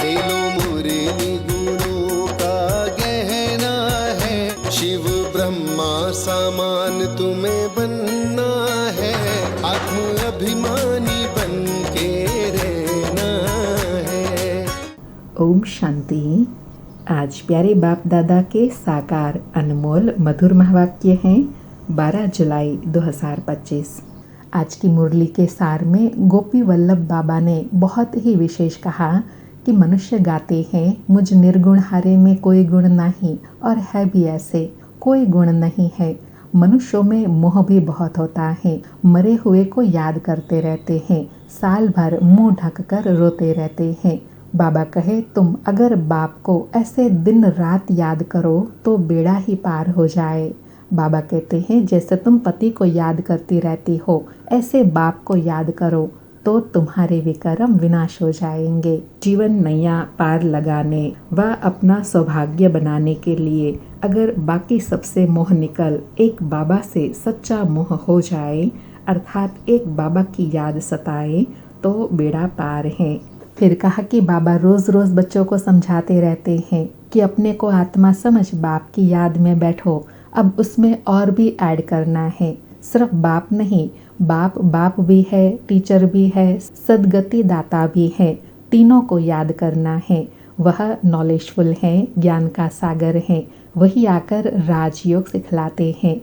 ले लो मुरली गुणों का गहना है, शिव ब्रह्मा समान तुम्हें बनना है, आत्म अभिमानी बन के रहना है। ओम शांति। आज प्यारे बाप दादा के साकार अनमोल मधुर महावाक्य हैं 12 जुलाई 2025। आज की मुरली के सार में गोपी वल्लभ बाबा ने बहुत ही विशेष कहा कि मनुष्य गाते हैं मुझ निर्गुण हारे में कोई गुण नहीं, और है भी ऐसे, कोई गुण नहीं है। मनुष्यों में मोह भी बहुत होता है, मरे हुए को याद करते रहते हैं, साल भर मुंह ढककर रोते रहते हैं। बाबा कहे तुम अगर बाप को ऐसे दिन रात याद करो तो बेड़ा ही पार हो जाए। बाबा कहते हैं जैसे तुम पति को याद करती रहती हो, ऐसे बाप को याद करो तो तुम्हारे विकर्म विनाश हो जाएंगे। जीवन नैया पार लगाने व अपना सौभाग्य बनाने के लिए अगर बाकी सबसे मोह निकल एक बाबा से सच्चा मोह हो जाए, अर्थात एक बाबा की याद सताए, तो बेड़ा पार है। फिर कहा कि बाबा रोज रोज बच्चों को समझाते रहते हैं कि अपने को आत्मा समझ बाप की याद में बैठो। अब उसमें और भी ऐड करना है, सिर्फ बाप नहीं, बाप बाप भी है, टीचर भी है, सदगति दाता भी है, तीनों को याद करना है। वह नॉलेजफुल है, ज्ञान का सागर है, वही आकर राजयोग सिखलाते हैं।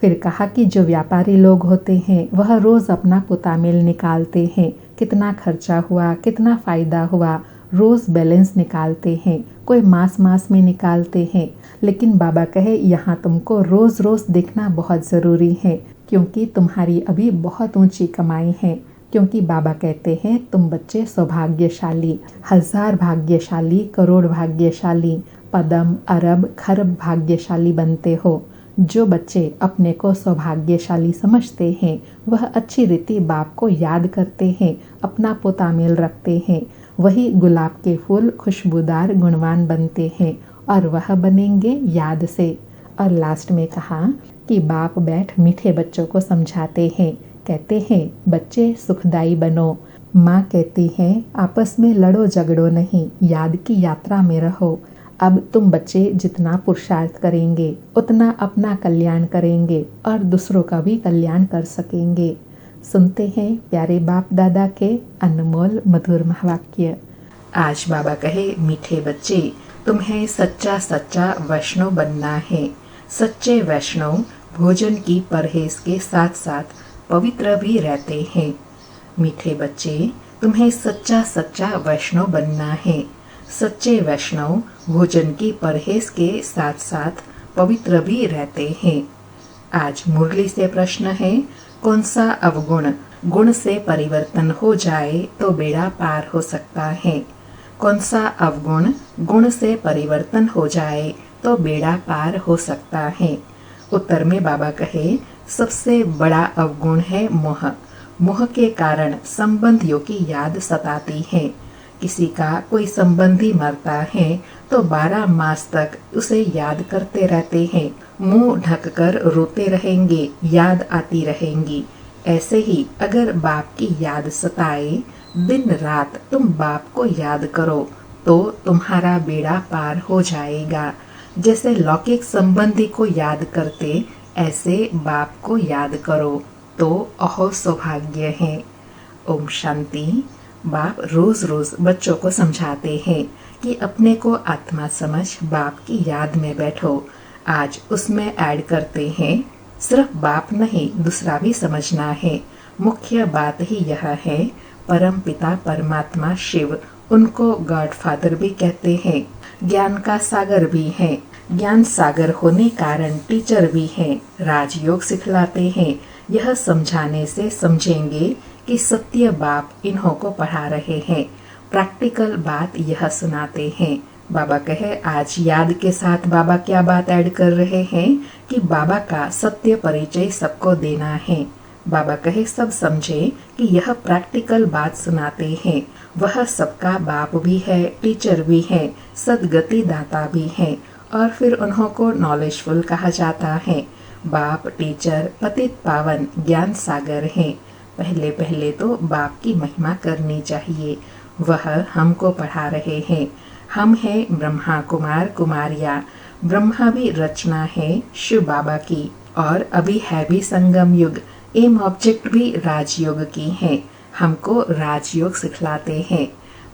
फिर कहा कि जो व्यापारी लोग होते हैं वह रोज़ अपना पुतामिल निकालते हैं, कितना खर्चा हुआ, कितना फ़ायदा हुआ, रोज़ बैलेंस निकालते हैं, कोई मास में निकालते हैं। लेकिन बाबा कहे यहाँ तुमको रोज़ रोज़ देखना बहुत ज़रूरी है, क्योंकि तुम्हारी अभी बहुत ऊंची कमाई है। क्योंकि बाबा कहते हैं तुम बच्चे सौभाग्यशाली, 1000 भाग्यशाली, करोड़ भाग्यशाली, पदम अरब खरब भाग्यशाली बनते हो। जो बच्चे अपने को सौभाग्यशाली समझते हैं वह अच्छी रीति बाप को याद करते हैं, अपना पोतामेल रखते हैं, वही गुलाब के फूल खुशबूदार गुणवान बनते हैं, और वह बनेंगे याद से। और लास्ट में कहा कि बाप बैठ मीठे बच्चों को समझाते हैं, कहते हैं बच्चे सुखदाई बनो। माँ कहती है आपस में लड़ो झगड़ो नहीं, याद की यात्रा में रहो। अब तुम बच्चे जितना पुरुषार्थ करेंगे उतना अपना कल्याण करेंगे और दूसरों का भी कल्याण कर सकेंगे। सुनते हैं प्यारे बाप दादा के अनमोल मधुर महावाक्य। आज बाबा कहे मीठे बच्चे तुम्हें सच्चा सच्चा वैष्णव बनना है। सच्चे वैष्णव भोजन की परहेज के साथ साथ पवित्र भी रहते हैं। मीठे बच्चे तुम्हें सच्चा सच्चा वैष्णव बनना है। सच्चे वैष्णव भोजन की परहेज के साथ साथ पवित्र भी रहते हैं। आज मुरली से प्रश्न है, कौन सा अवगुण गुण से परिवर्तन हो जाए तो बेड़ा पार हो सकता है? कौन सा अवगुण गुण से परिवर्तन हो जाए तो बेड़ा पार हो सकता है? उत्तर में बाबा कहे सबसे बड़ा अवगुण है मोह। मोह के कारण संबंधियों की याद सताती है। किसी का कोई संबंधी मरता है तो 12 मास तक उसे याद करते रहते हैं, मुंह ढककर रोते रहेंगे, याद आती रहेंगी। ऐसे ही अगर बाप की याद सताए, दिन रात तुम बाप को याद करो तो तुम्हारा बेड़ा पार हो जाएगा। जैसे लौकिक संबंधी को याद करते, ऐसे बाप को याद करो तो अहो सौभाग्य है। ओम शांति। बाप रोज रोज बच्चों को समझाते हैं कि अपने को आत्मा समझ बाप की याद में बैठो। आज उसमें ऐड करते हैं सिर्फ बाप नहीं, दूसरा भी समझना है। मुख्य बात ही यह है, परम पिता परमात्मा शिव, उनको गॉड फादर भी कहते हैं, ज्ञान का सागर भी है। ज्ञान सागर होने कारण टीचर भी हैं, राजयोग सिखलाते हैं। यह समझाने से समझेंगे कि सत्य बाप इन्हों को पढ़ा रहे हैं। प्रैक्टिकल बात यह सुनाते हैं। बाबा कहे आज याद के साथ बाबा क्या बात ऐड कर रहे हैं कि बाबा का सत्य परिचय सबको देना है। बाबा कहे सब समझे कि यह प्रैक्टिकल बात सुनाते हैं। वह सबका बाप भी है, टीचर भी है, सदगति दाता भी है, और फिर उन्हों को नॉलेजफुल कहा जाता है। बाप टीचर पतित पावन ज्ञान सागर है। पहले पहले तो बाप की महिमा करनी चाहिए। वह हमको पढ़ा रहे हैं। हम हैं ब्रह्मा कुमार कुमारिया। ब्रह्मा भी रचना है शिव बाबा की, और अभी है भी संगम युग। एम ऑब्जेक्ट भी राजयोग की है। हमको राजयोग सिखलाते हैं।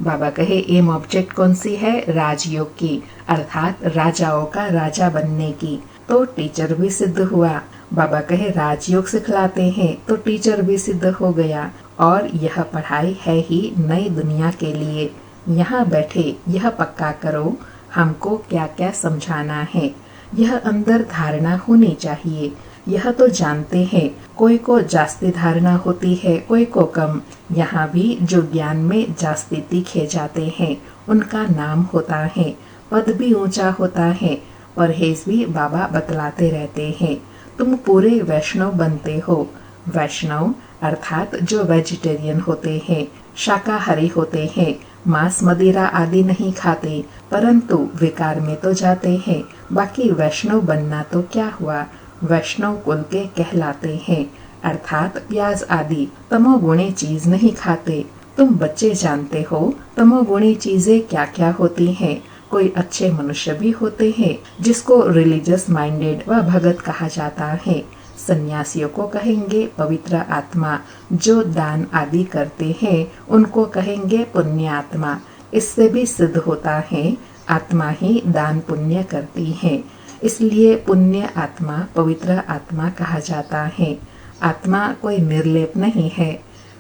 बाबा कहे एम ऑब्जेक्ट कौन सी है? राजयोग की, अर्थात राजाओं का राजा बनने की। तो टीचर भी सिद्ध हुआ। बाबा कहे राजयोग सिखलाते हैं तो टीचर भी सिद्ध हो गया। और यह पढ़ाई है ही नई दुनिया के लिए। यहाँ बैठे यह पक्का करो हमको क्या क्या समझाना है। यह अंदर धारणा होनी चाहिए। यह तो जानते हैं, कोई को जास्ती धारणा होती है, कोई को कम। यहाँ भी जो ज्ञान में जास्ती तीखे जाते हैं उनका नाम होता है, पद भी ऊंचा होता है। परहेज भी बाबा बतलाते रहते हैं। तुम पूरे वैष्णव बनते हो। वैष्णव अर्थात जो वेजिटेरियन होते हैं, शाकाहारी होते हैं, मांस मदिरा आदि नहीं खाते, परंतु विकार में तो जाते हैं। बाकी वैष्णव बनना तो क्या हुआ, वैष्णव कुल के कहलाते हैं, अर्थात प्याज आदि तमोगुणी चीज नहीं खाते। तुम बच्चे जानते हो तमोगुणी चीजें क्या क्या होती हैं। कोई अच्छे मनुष्य भी होते हैं जिसको रिलीजियस माइंडेड व भगत कहा जाता है। सन्यासियों को कहेंगे पवित्र आत्मा। जो दान आदि करते हैं उनको कहेंगे पुण्य आत्मा। इससे भी सिद्ध होता है आत्मा ही दान पुण्य करती है, इसलिए पुण्य आत्मा पवित्र आत्मा कहा जाता है। आत्मा कोई निर्लेप नहीं है।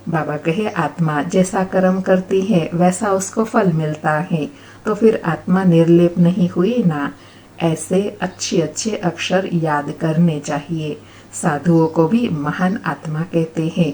बाबा कहे आत्मा जैसा कर्म करती है वैसा उसको फल मिलता है, तो फिर आत्मा निर्लेप नहीं हुई ना। ऐसे अच्छे अच्छे अक्षर याद करने चाहिए। साधुओं को भी महान आत्मा कहते हैं।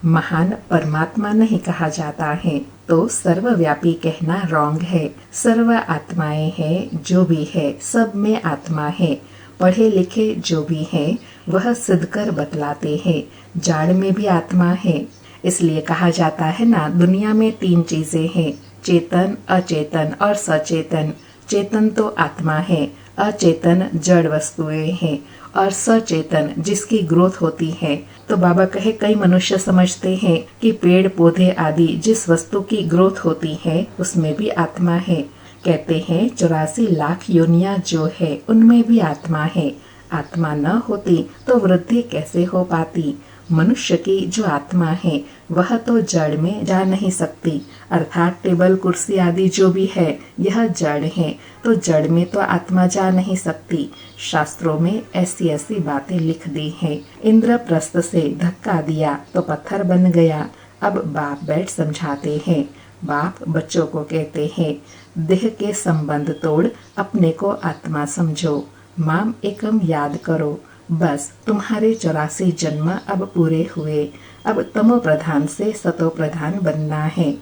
महान परमात्मा नहीं कहा जाता है, तो सर्वव्यापी कहना रॉन्ग है। सर्व आत्माएं हैं, जो भी है सब में आत्मा है। पढ़े लिखे जो भी है वह सिद्ध कर बतलाते हैं। जाड़ में भी आत्मा है। इसलिए कहा जाता है ना, दुनिया में 3 चीजें हैं, चेतन, अचेतन और सचेतन। चेतन तो आत्मा है, अचेतन जड़ वस्तुएं हैं, और सचेतन जिसकी ग्रोथ होती है। तो बाबा कहे कई मनुष्य समझते हैं कि पेड़ पौधे आदि जिस वस्तु की ग्रोथ होती है उसमें भी आत्मा है। कहते हैं 84 लाख योनियां जो है उनमें भी आत्मा है। आत्मा न होती तो वृद्धि कैसे हो पाती। मनुष्य की जो आत्मा है वह तो जड़ में जा नहीं सकती, अर्थात टेबल कुर्सी आदि जो भी है यह जड़ है, तो जड़ में तो आत्मा जा नहीं सकती। शास्त्रों में ऐसी ऐसी बातें लिख दी हैं। इंद्रप्रस्थ से धक्का दिया तो पत्थर बन गया। अब बाप बैठ समझाते हैं। बाप बच्चों को कहते हैं देह के संबंध तोड़ अपने को आत्मा समझो, माम एकम याद करो। बस तुम्हारे 84 जन्म अब पूरे हुए। अब तमो प्रधान से सतो प्रधान बनना है।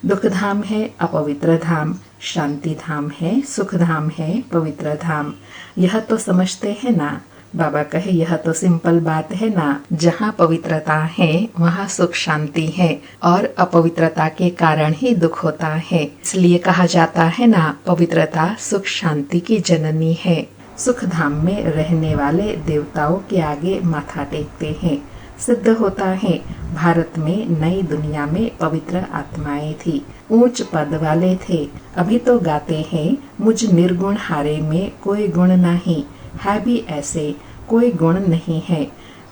दुख धाम है अपवित्र धाम, शांति धाम है सुख धाम है पवित्र धाम। यह तो समझते हैं ना। बाबा कहे यह तो सिंपल बात है ना। जहाँ पवित्रता है वहाँ सुख शांति है, और अपवित्रता के कारण ही दुख होता है। इसलिए कहा जाता है ना, पवित्रता सुख शांति की जननी है। सुख धाम में रहने वाले देवताओं के आगे माथा टेकते हैं। सिद्ध होता है भारत में नई दुनिया में पवित्र आत्माएं थी, ऊंच पद वाले थे। अभी तो गाते हैं मुझ निर्गुण हारे में कोई गुण नहीं है, भी ऐसे कोई गुण नहीं है।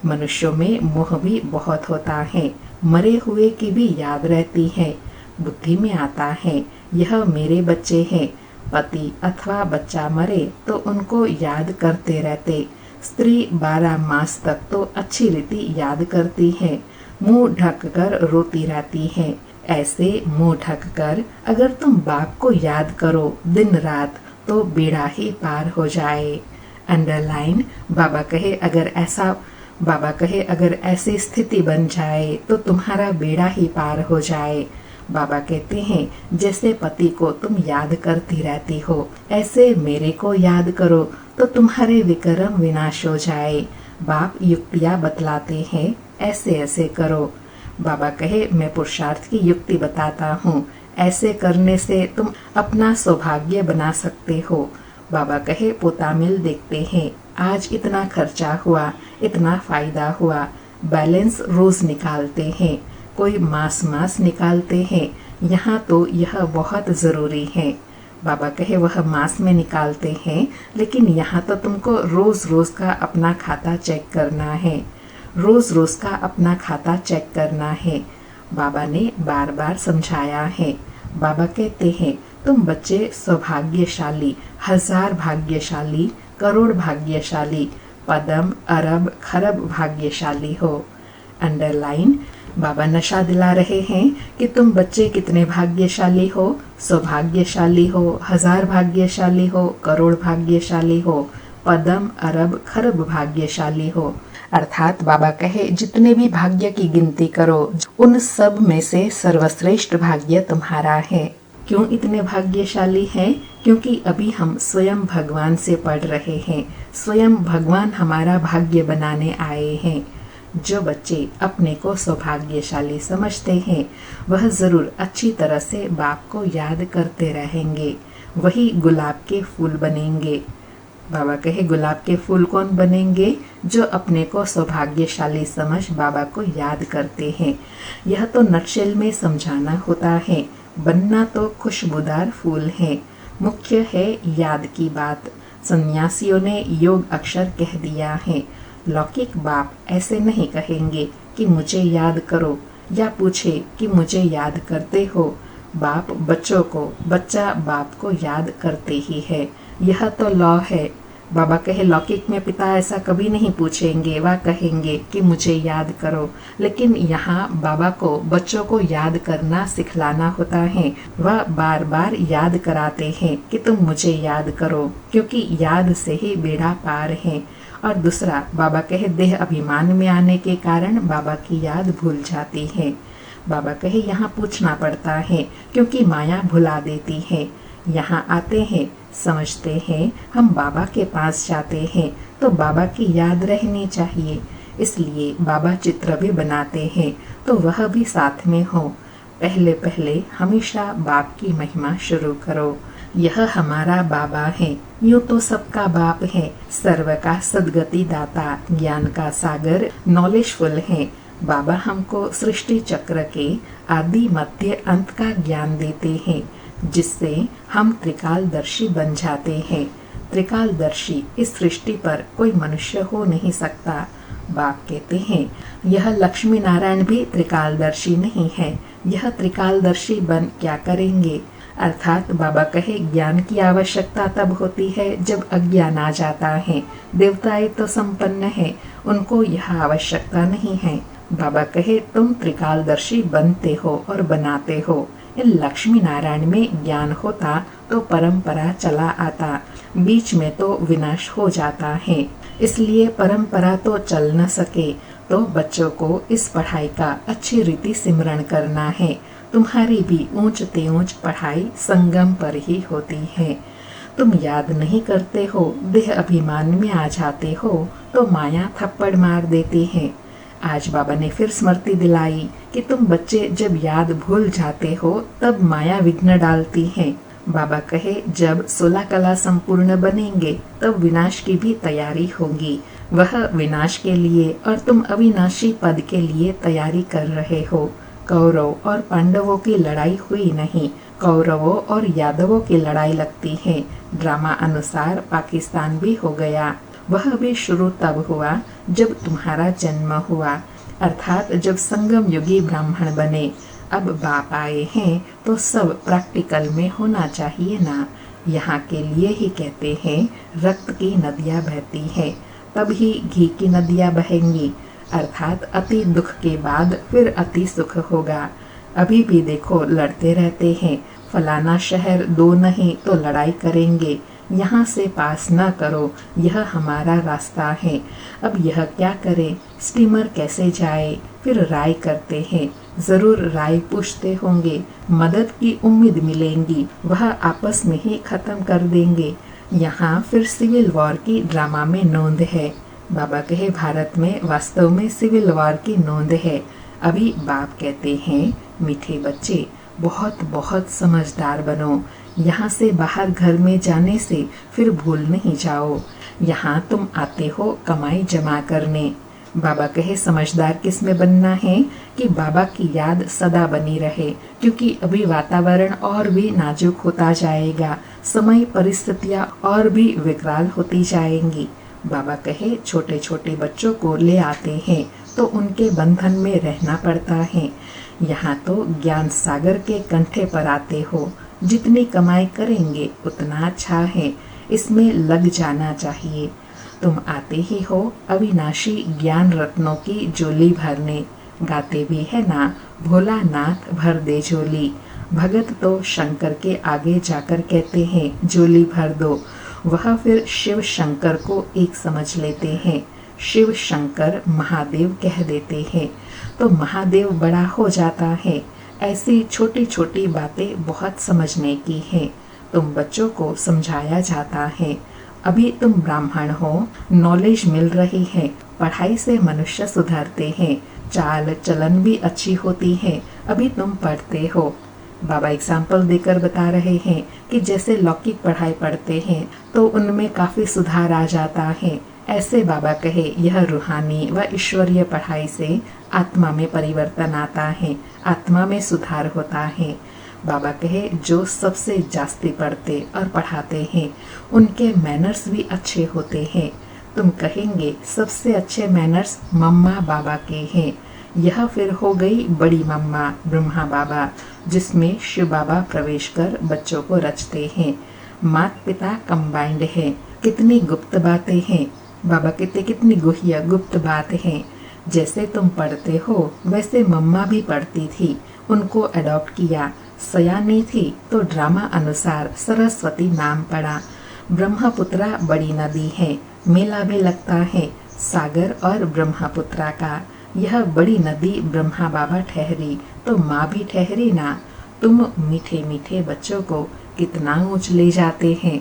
मनुष्यों में मोह भी बहुत होता है, मरे हुए की भी याद रहती है। बुद्धि में आता है यह मेरे बच्चे हैं। पति अथवा बच्चा मरे तो उनको याद करते रहते। स्त्री 12 मास तक तो अच्छी रीति याद करती है, मुंह ढक कर रोती रहती है। ऐसे मुंह ढक कर अगर तुम बाप को याद करो दिन रात तो बेड़ा ही पार हो जाए। अंडरलाइन बाबा कहे अगर ऐसी स्थिति बन जाए तो तुम्हारा बेड़ा ही पार हो जाए। बाबा कहते हैं जैसे पति को तुम याद करती रहती हो, ऐसे मेरे को याद करो तो तुम्हारे विक्रम विनाश हो जाए। बाप युक्तियाँ बतलाते हैं, ऐसे ऐसे करो। बाबा कहे मैं पुरुषार्थ की युक्ति बताता हूँ, ऐसे करने से तुम अपना सौभाग्य बना सकते हो। बाबा कहे पोता मिल देखते हैं, आज इतना खर्चा हुआ, इतना फायदा हुआ। बैलेंस रोज निकालते हैं। कोई मांस निकालते हैं, यहाँ तो यह बहुत ज़रूरी है। बाबा कहे वह मांस में निकालते हैं, लेकिन यहाँ तो तुमको रोज़ रोज़ का अपना खाता चेक करना है, रोज़ रोज़ का अपना खाता चेक करना है। बाबा ने बार बार समझाया है। बाबा कहते हैं तुम बच्चे सौभाग्यशाली, 1000 भाग्यशाली, करोड़ भाग्यशाली, पदम अरब खरब भाग्यशाली हो। अंडरलाइन, बाबा नशा दिला रहे हैं कि तुम बच्चे कितने भाग्यशाली हो, सौभाग्यशाली हो, 1000 भाग्यशाली हो, करोड़ भाग्यशाली हो, पदम अरब खरब भाग्यशाली हो। अर्थात बाबा कहे जितने भी भाग्य की गिनती करो, उन सब में से सर्वश्रेष्ठ भाग्य तुम्हारा है। क्यों इतने भाग्यशाली हैं? क्योंकि अभी हम स्वयं भगवान से पढ़ रहे हैं, स्वयं भगवान हमारा भाग्य बनाने आए हैं। जो बच्चे अपने को सौभाग्यशाली समझते हैं, वह जरूर अच्छी तरह से बाप को याद करते रहेंगे, वही गुलाब के फूल बनेंगे। बाबा कहे गुलाब के फूल कौन बनेंगे? जो अपने को सौभाग्यशाली समझ बाबा को याद करते हैं। यह तो नटशेल में समझाना होता है। बनना तो खुशबूदार फूल है, मुख्य है याद की बात। सन्यासियों ने योग अक्षर कह दिया है। लौकिक बाप ऐसे नहीं कहेंगे कि मुझे याद करो, या पूछे कि मुझे याद करते हो। बाप बच्चों को, बच्चा बाप को याद करते ही है। यह तो लॉ है। बाबा कहे लौकिक में पिता ऐसा कभी नहीं पूछेंगे, वह कहेंगे कि मुझे याद करो। लेकिन यहाँ बाबा को बच्चों को याद करना सिखलाना होता है। वह बार बार याद कराते हैं कि तुम मुझे याद करो, क्योंकि याद से ही बेड़ा पार है। और दूसरा, बाबा कहे देह अभिमान में आने के कारण बाबा की याद भूल जाती है। बाबा कहे यहाँ पूछना पड़ता है, क्योंकि माया भुला देती है। यहाँ आते हैं, समझते हैं हम बाबा के पास जाते हैं, तो बाबा की याद रहनी चाहिए। इसलिए बाबा चित्र भी बनाते हैं, तो वह भी साथ में हो। पहले पहले हमेशा बाप की महिमा शुरू करो। यह हमारा बाबा है, यूं तो सबका बाप है, सर्व का सदगति दाता, ज्ञान का सागर, नॉलेजफुल है। बाबा हमको सृष्टि चक्र के आदि मध्य अंत का ज्ञान देते हैं, जिससे हम त्रिकालदर्शी बन जाते हैं। त्रिकालदर्शी इस सृष्टि पर कोई मनुष्य हो नहीं सकता। बाप कहते हैं यह लक्ष्मी नारायण भी त्रिकालदर्शी नहीं है, यह त्रिकालदर्शी बन क्या करेंगे? अर्थात बाबा कहे ज्ञान की आवश्यकता तब होती है जब अज्ञान आ जाता है। देवताएं तो संपन्न है, उनको यह आवश्यकता नहीं है। बाबा कहे तुम त्रिकालदर्शी बनते हो और बनाते हो। इन लक्ष्मी नारायण में ज्ञान होता तो परंपरा चला आता, बीच में तो विनाश हो जाता है। इसलिए परंपरा तो चल न सके, तो बच्चों को इस पढ़ाई का अच्छी रीति सिमरण करना है। तुम्हारी भी ऊंच ते ऊंच पढ़ाई संगम पर ही होती है। तुम याद नहीं करते हो, देह अभिमान में आ जाते हो, तो माया थप्पड़ मार देती है। आज बाबा ने फिर स्मृति दिलाई कि तुम बच्चे जब याद भूल जाते हो, तब माया विघ्न डालती है। बाबा कहे जब 16 कला संपूर्ण बनेंगे, तब विनाश की भी तैयारी होगी। वह विनाश के लिए और तुम अविनाशी पद के लिए तैयारी कर रहे हो। कौरव और पांडवों की लड़ाई हुई नहीं, कौरवों और यादवों की लड़ाई लगती है। ड्रामा अनुसार पाकिस्तान भी हो गया। वह भी शुरू तब हुआ जब तुम्हारा जन्म हुआ, अर्थात जब संगम युगी ब्राह्मण बने। अब बाप आए हैं तो सब प्रैक्टिकल में होना चाहिए ना। यहाँ के लिए ही कहते हैं रक्त की नदियाँ बहती है, तब ही घी की नदियाँ बहेंगी। अर्थात अति दुख के बाद फिर अति सुख होगा। अभी भी देखो लड़ते रहते हैं, फलाना शहर 2 नहीं तो लड़ाई करेंगे, यहाँ से पास न करो, यह हमारा रास्ता है। अब यह क्या करे, स्टीमर कैसे जाए? फिर राय करते हैं, जरूर राय पूछते होंगे, मदद की उम्मीद मिलेंगी, वह आपस में ही खत्म कर देंगे। यहाँ फिर सिविल वॉर की ड्रामा में नोंद है। बाबा कहे भारत में वास्तव में सिविल वॉर की नोंद है। अभी बाप कहते हैं मीठे बच्चे बहुत बहुत समझदार बनो। यहाँ से बाहर घर में जाने से फिर भूल नहीं जाओ। यहाँ तुम आते हो कमाई जमा करने। बाबा कहे समझदार किस में बनना है कि बाबा की याद सदा बनी रहे, क्योंकि अभी वातावरण और भी नाजुक होता जाएगा, समय परिस्थितियां और भी विकराल होती जाएंगी। बाबा कहे छोटे छोटे बच्चों को ले आते हैं तो उनके बंधन में रहना पड़ता है। यहाँ तो ज्ञान सागर के कंठे पर आते हो, जितनी कमाई करेंगे उतना अच्छा है, इसमें लग जाना चाहिए। तुम आते ही हो अविनाशी ज्ञान रत्नों की झोली भरने, गाते भी है ना भोलानाथ भर दे झोली। भगत तो शंकर के आगे जाकर कहते हैं झोली भर दो, वह फिर शिव शंकर को एक समझ लेते हैं। शिव शंकर महादेव कह देते हैं तो महादेव बड़ा हो जाता है। ऐसी छोटी छोटी बातें बहुत समझने की है। तुम बच्चों को समझाया जाता है। अभी तुम ब्राह्मण हो, नॉलेज मिल रही है, पढ़ाई से मनुष्य सुधरते हैं, चाल चलन भी अच्छी होती है, अभी तुम पढ़ते हो। बाबा एग्जाम्पल देकर बता रहे हैं कि जैसे लौकिक पढ़ाई पढ़ते हैं तो उनमें काफी सुधार आ जाता है, ऐसे बाबा कहे यह रूहानी व ईश्वरीय पढ़ाई से आत्मा में परिवर्तन आता है, आत्मा में सुधार होता है। बाबा कहे जो सबसे जास्ती पढ़ते और पढ़ाते हैं उनके मैनर्स भी अच्छे होते हैं। तुम कहेंगे सबसे अच्छे मैनर्स मम्मा बाबा के हैं। यह फिर हो गई बड़ी मम्मा ब्रह्मा बाबा, जिसमें शिव बाबा प्रवेश कर बच्चों को रचते हैं। माता पिता कंबाइंड है। कितनी गुप्त बातें हैं, बाबा कहते कितनी गुह्य गुप्त बात है। जैसे तुम पढ़ते हो वैसे मम्मा भी पढ़ती थी, उनको अडॉप्ट किया। सयानी थी तो ड्रामा अनुसार सरस्वती नाम पड़ा। ब्रह्मपुत्रा बड़ी नदी है, मेला भी लगता है सागर और ब्रह्मपुत्रा का। यह बड़ी नदी ब्रह्मा बाबा ठहरी तो माँ भी ठहरी ना। तुम मीठे मीठे बच्चों को कितना ऊंच ले जाते हैं।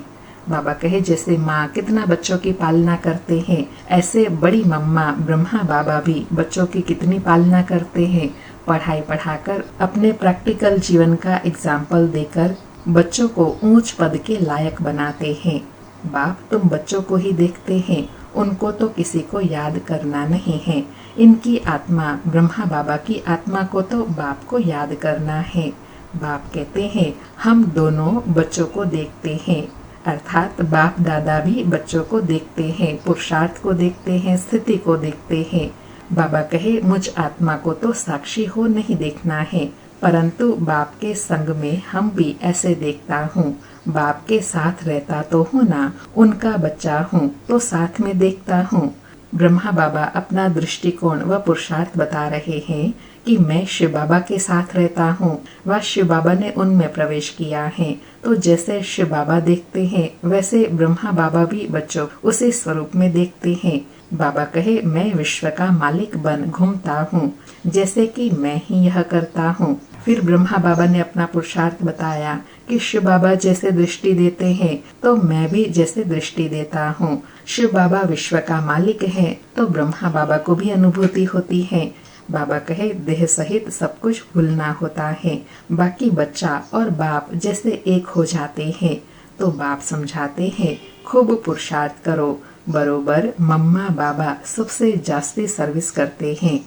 बाबा कहे जैसे माँ कितना बच्चों की पालना करते हैं, ऐसे बड़ी मम्मा ब्रह्मा बाबा भी बच्चों की कितनी पालना करते हैं। पढ़ाई पढ़ाकर अपने प्रैक्टिकल जीवन का एग्जाम्पल देकर बच्चों को ऊंच पद के लायक बनाते हैं। बाप तुम बच्चों को ही देखते हैं, उनको तो किसी को याद करना नहीं है। इनकी आत्मा ब्रह्मा बाबा की आत्मा को तो बाप को याद करना है। बाप कहते हैं हम दोनों बच्चों को देखते हैं, अर्थात बाप दादा भी बच्चों को देखते हैं, पुरुषार्थ को देखते हैं, स्थिति को देखते हैं। बाबा कहे मुझ आत्मा को तो साक्षी हो नहीं देखना है, परंतु बाप के संग में हम भी ऐसे देखता हूँ। बाप के साथ रहता तो हूँ ना, उनका बच्चा हूँ तो साथ में देखता हूँ। ब्रह्मा बाबा अपना दृष्टिकोण व पुरुषार्थ बता रहे हैं कि मैं शिव बाबा के साथ रहता हूँ व शिव बाबा ने उनमें प्रवेश किया है, तो जैसे शिव बाबा देखते हैं वैसे ब्रह्मा बाबा भी बच्चों उसी स्वरूप में देखते हैं। बाबा कहे मैं विश्व का मालिक बन घूमता हूँ, जैसे कि मैं ही यह करता हूँ। फिर ब्रह्मा बाबा ने अपना पुरुषार्थ बताया कि शिव बाबा जैसे दृष्टि देते हैं तो मैं भी जैसे दृष्टि देता हूँ। शिव बाबा विश्व का मालिक है तो ब्रह्मा बाबा को भी अनुभूति होती है। बाबा कहे देह सहित सब कुछ भूलना होता है, बाकी बच्चा और बाप जैसे एक हो जाते हैं। तो बाप समझाते हैं खूब पुरुषार्थ करो, बरोबर मम्मा बाबा सबसे जास्ती सर्विस करते हैं।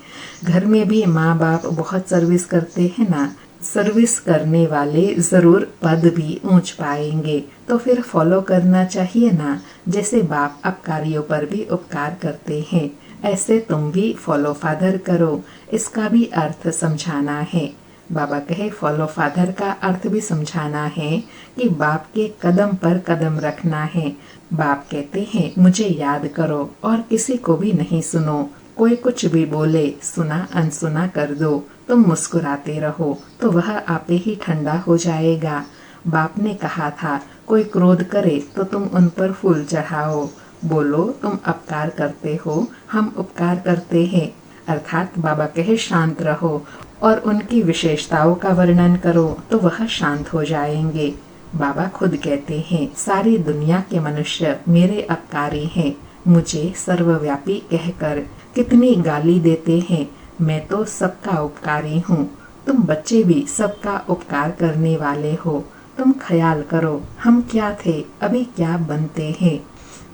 घर में भी माँ बाप बहुत सर्विस करते हैं ना, सर्विस करने वाले जरूर पद भी ऊंच पाएंगे, तो फिर फॉलो करना चाहिए ना। जैसे बाप अपकारियों पर भी उपकार करते हैं, ऐसे तुम भी फॉलो फादर करो। इसका भी अर्थ समझाना है। बाबा कहे फॉलो फादर का अर्थ भी समझाना है कि बाप के कदम पर कदम रखना है। बाप कहते हैं मुझे याद करो और किसी को भी नहीं सुनो। कोई कुछ भी बोले सुना अनसुना कर दो, तुम मुस्कुराते रहो तो वह आपे ही ठंडा हो जाएगा। बाप ने कहा था कोई क्रोध करे तो तुम उन पर फूल चढ़ाओ, बोलो तुम अपकार करते हो, हम उपकार करते हैं। अर्थात बाबा कहे शांत रहो और उनकी विशेषताओं का वर्णन करो तो वह शांत हो जाएंगे। बाबा खुद कहते हैं सारी दुनिया के मनुष्य मेरे अपकारी हैं, मुझे सर्वव्यापी कहकर कितनी गाली देते हैं। मैं तो सबका उपकारी हूँ, तुम बच्चे भी सबका उपकार करने वाले हो। तुम ख्याल करो हम क्या थे, अभी क्या बनते हैं।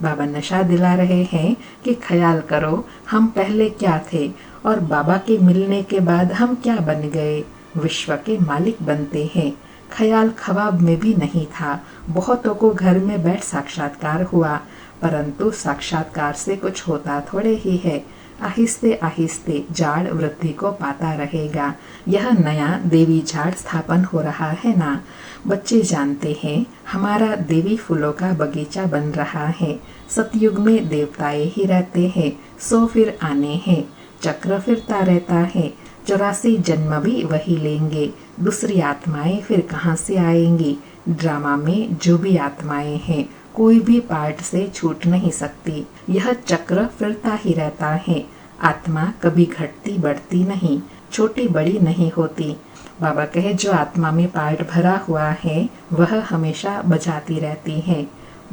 बाबा नशा दिला रहे हैं कि ख्याल करो हम पहले क्या थे और बाबा के मिलने के बाद हम क्या बन गए, विश्व के मालिक बनते हैं। ख्याल ख्वाब में भी नहीं था। बहुतों को घर में बैठ साक्षात्कार हुआ, परंतु साक्षात्कार से कुछ होता थोड़े ही है। आहिस्ते आहिस्ते झाड़ वृद्धि को पाता रहेगा। यह नया देवी झाड़ स्थापन हो रहा है ना। बच्चे जानते हैं हमारा देवी फूलों का बगीचा बन रहा है। सतयुग में देवताएं ही रहते हैं, सो फिर आने हैं। चक्र फिरता रहता है, 84 जन्म भी वही लेंगे। दूसरी आत्माएं फिर कहाँ से आएंगी। ड्रामा में जो भी आत्माएं हैं कोई भी पार्ट से छूट नहीं सकती। यह चक्र फिरता ही रहता है। आत्मा कभी घटती बढ़ती नहीं, छोटी बड़ी नहीं होती। बाबा कहे जो आत्मा में पार्ट भरा हुआ है वह हमेशा बजाती रहती है।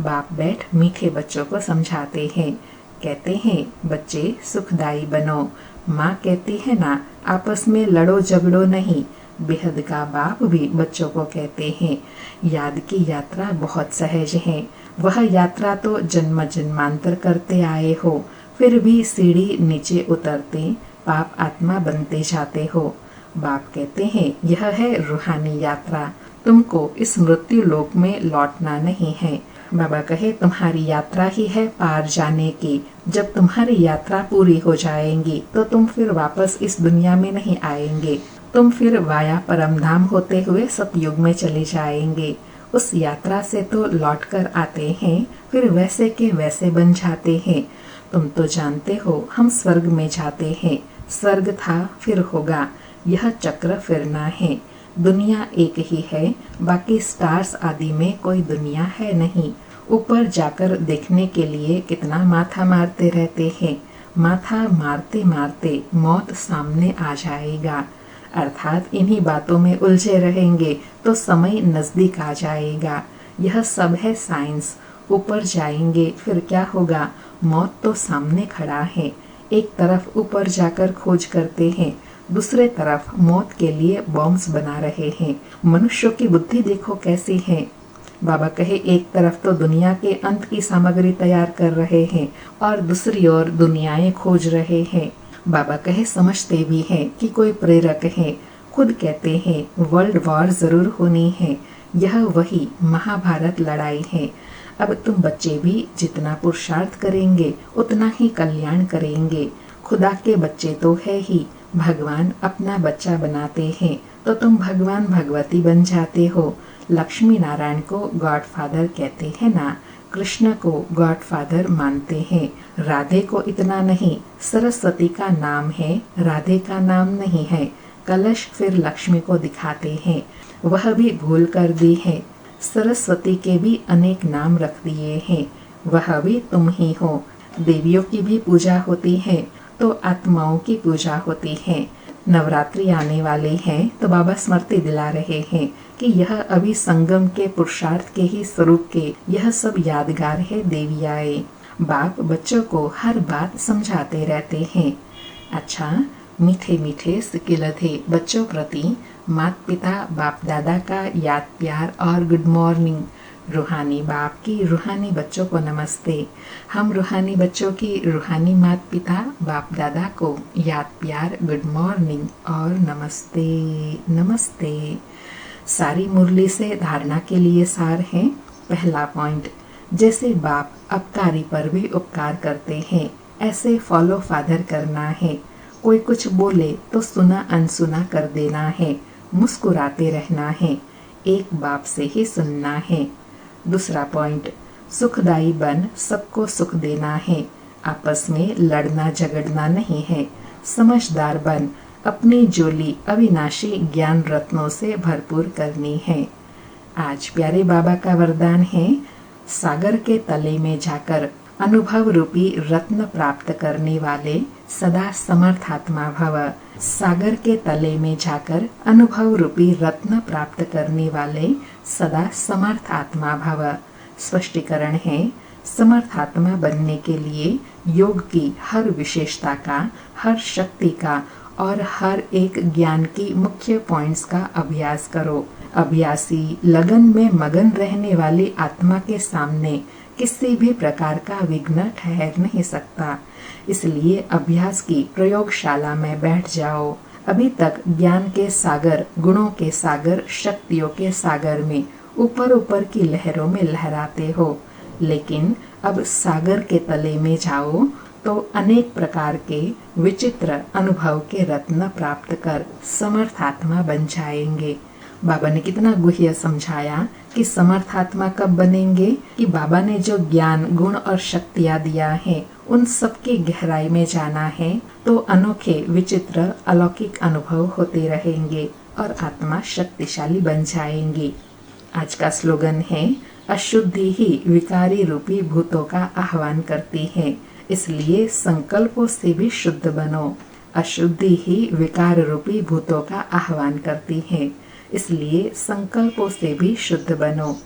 बाप बैठ मीठे बच्चों को समझाते हैं। कहते हैं बच्चे सुखदाई बनो। माँ कहती है ना आपस में लड़ो झगड़ो नहीं। बेहद का बाप भी बच्चों को कहते हैं याद की यात्रा बहुत सहज है। वह यात्रा तो जन्म जन्मांतर करते आए हो, फिर भी सीढ़ी नीचे उतरते पाप आत्मा बनते जाते हो। बाप कहते हैं यह है रूहानी यात्रा, तुमको इस मृत्यु लोक में लौटना नहीं है। बाबा कहे तुम्हारी यात्रा ही है पार जाने की। जब तुम्हारी यात्रा पूरी हो जाएगी तो तुम फिर वापस इस दुनिया में नहीं आएंगे। तुम फिर वाया परमधाम होते हुए सतयुग में चले जाएंगे। उस यात्रा से तो लौटकर आते हैं, फिर वैसे के वैसे बन जाते हैं। तुम तो जानते हो हम स्वर्ग में जाते हैं। स्वर्ग था फिर होगा, यह चक्र फिरना है। दुनिया एक ही है, बाकी स्टार्स आदि में कोई दुनिया है नहीं। ऊपर जाकर देखने के लिए कितना माथा मारते रहते हैं। माथा मारते मारते मौत सामने आ जाएगा। अर्थात इन्हीं बातों में उलझे रहेंगे तो समय नजदीक आ जाएगा। यह सब है साइंस। ऊपर जाएंगे फिर क्या होगा, मौत तो सामने खड़ा है। एक तरफ ऊपर जाकर खोज करते हैं, दूसरे तरफ मौत के लिए बॉम्ब्स बना रहे हैं। मनुष्यों की बुद्धि देखो कैसी है। बाबा कहे एक तरफ तो दुनिया के अंत की सामग्री तैयार कर रहे हैं और दूसरी ओर दुनियाएं खोज रहे हैं। बाबा कहे समझते भी हैं कि कोई प्रेरक है। खुद कहते हैं वर्ल्ड वॉर जरूर होनी है। यह वही महाभारत लड़ाई है। अब तुम बच्चे भी जितना पुरुषार्थ करेंगे उतना ही कल्याण करेंगे। खुदा के बच्चे तो है ही, भगवान अपना बच्चा बनाते हैं तो तुम भगवान भगवती बन जाते हो। लक्ष्मी नारायण को गॉड फादर कहते हैं ना, कृष्ण को गॉड फादर मानते हैं। राधे को इतना नहीं, सरस्वती का नाम है, राधे का नाम नहीं है। कलश फिर लक्ष्मी को दिखाते हैं, वह भी भूल कर दी है। सरस्वती के भी अनेक नाम रख दिए हैं, वह भी तुम ही हो। देवियों की भी पूजा होती है तो आत्माओं की पूजा होती है। नवरात्रि आने वाले हैं तो बाबा स्मृति दिला रहे हैं कि यह अभी संगम के पुरुषार्थ के ही स्वरूप के यह सब यादगार है देवियाए। बाप बच्चों को हर बात समझाते रहते हैं। अच्छा, मीठे मीठे सिकिलधे बच्चों प्रति माता पिता बाप दादा का याद प्यार और गुड मॉर्निंग। रूहानी बाप की रूहानी बच्चों को नमस्ते। हम रूहानी बच्चों की रूहानी माता पिता बाप दादा को याद प्यार गुड मॉर्निंग और नमस्ते नमस्ते। सारी मुरली से धारणा के लिए सार है। पहला पॉइंट, जैसे बाप अपकारी पर भी उपकार करते हैं ऐसे फॉलो फादर करना है। कोई कुछ बोले तो सुना अनसुना कर देना है, मुस्कुराते रहना है, एक बाप से ही सुनना है। दूसरा पॉइंट, सुखदाई बन सबको सुख देना है, आपस में लड़ना झगड़ना नहीं है। समझदार बन अपनी झोली अविनाशी ज्ञान रत्नों से भरपूर करनी है। आज प्यारे बाबा का वरदान है, सागर के तले में जाकर अनुभव रूपी रत्न प्राप्त करने वाले सदा समर्थात्मा भव। सागर के तले में जाकर अनुभव रूपी रत्न प्राप्त करने वाले सदा समर्थ आत्मा भव। स्पष्टीकरण है, समर्थ आत्मा बनने के लिए योग की हर विशेषता का, हर शक्ति का और हर एक ज्ञान की मुख्य पॉइंट्स का अभ्यास करो। अभ्यासी लगन में मगन रहने वाली आत्मा के सामने किसी भी प्रकार का विघ्न ठहर नहीं सकता। इसलिए अभ्यास की प्रयोगशाला में बैठ जाओ। अभी तक ज्ञान के सागर, गुणों के सागर, शक्तियों के सागर में ऊपर ऊपर की लहरों में लहराते हो, लेकिन अब सागर के तले में जाओ तो अनेक प्रकार के विचित्र अनुभव के रत्न प्राप्त कर समर्थात्मा बन जाएंगे। बाबा ने कितना गुह्य समझाया कि समर्थात्मा कब बनेंगे, कि बाबा ने जो ज्ञान, गुण और शक्तियाँ दिया है उन सब की गहराई में जाना है तो अनोखे, विचित्र, अलौकिक अनुभव होते रहेंगे और आत्मा शक्तिशाली बन जाएंगी। आज का स्लोगन है, अशुद्धि ही विकारी रूपी भूतों का आह्वान करती है, इसलिए संकल्पों से भी शुद्ध बनो। अशुद्धि ही विकार रूपी भूतों का आह्वान करती है, इसलिए संकल्पों से भी शुद्ध बनो।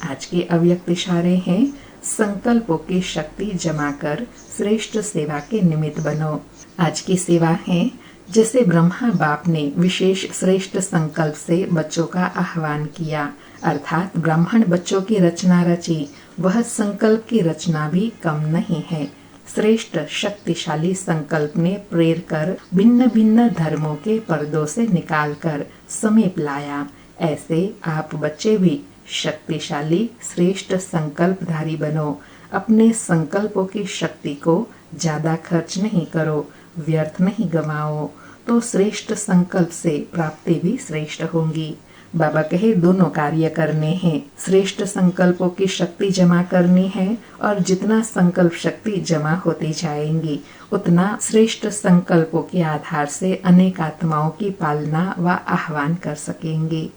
आज के अव्यक्त इशारे हैं, संकल्पों की शक्ति जमा कर श्रेष्ठ सेवा के निमित्त बनो। आज की सेवा है, जैसे ब्रह्मा बाप ने विशेष श्रेष्ठ संकल्प से बच्चों का आह्वान किया, अर्थात ब्राह्मण बच्चों की रचना रची, वह संकल्प की रचना भी कम नहीं है। श्रेष्ठ शक्तिशाली संकल्प ने प्रेर कर भिन्न भिन्न धर्मों के पर्दों से निकालकर समीप लाया। ऐसे आप बच्चे भी शक्तिशाली श्रेष्ठ संकल्पधारी बनो। अपने संकल्पों की शक्ति को ज्यादा खर्च नहीं करो, व्यर्थ नहीं गवाओ, तो श्रेष्ठ संकल्प से प्राप्ति भी श्रेष्ठ होंगी। बाबा कहे दोनों कार्य करने हैं, श्रेष्ठ संकल्पों की शक्ति जमा करनी है और जितना संकल्प शक्ति जमा होती जाएंगी उतना श्रेष्ठ संकल्पों के आधार से अनेक आत्माओं की पालना व आह्वान कर सकेंगे।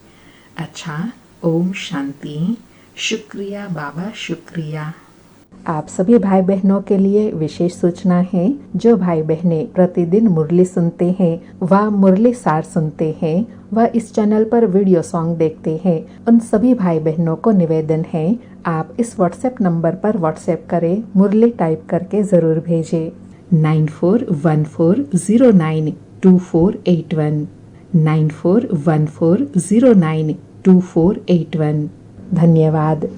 अच्छा, ओम शांति। शुक्रिया बाबा, शुक्रिया। आप सभी भाई बहनों के लिए विशेष सूचना है, जो भाई बहनें प्रतिदिन मुरली सुनते हैं व मुरली सार सुनते हैं व इस चैनल पर वीडियो सॉन्ग देखते हैं, उन सभी भाई बहनों को निवेदन है, आप इस व्हाट्सएप नंबर पर व्हाट्सएप करें, मुरली टाइप करके जरूर भेजें। 9414092481 9414092481। धन्यवाद।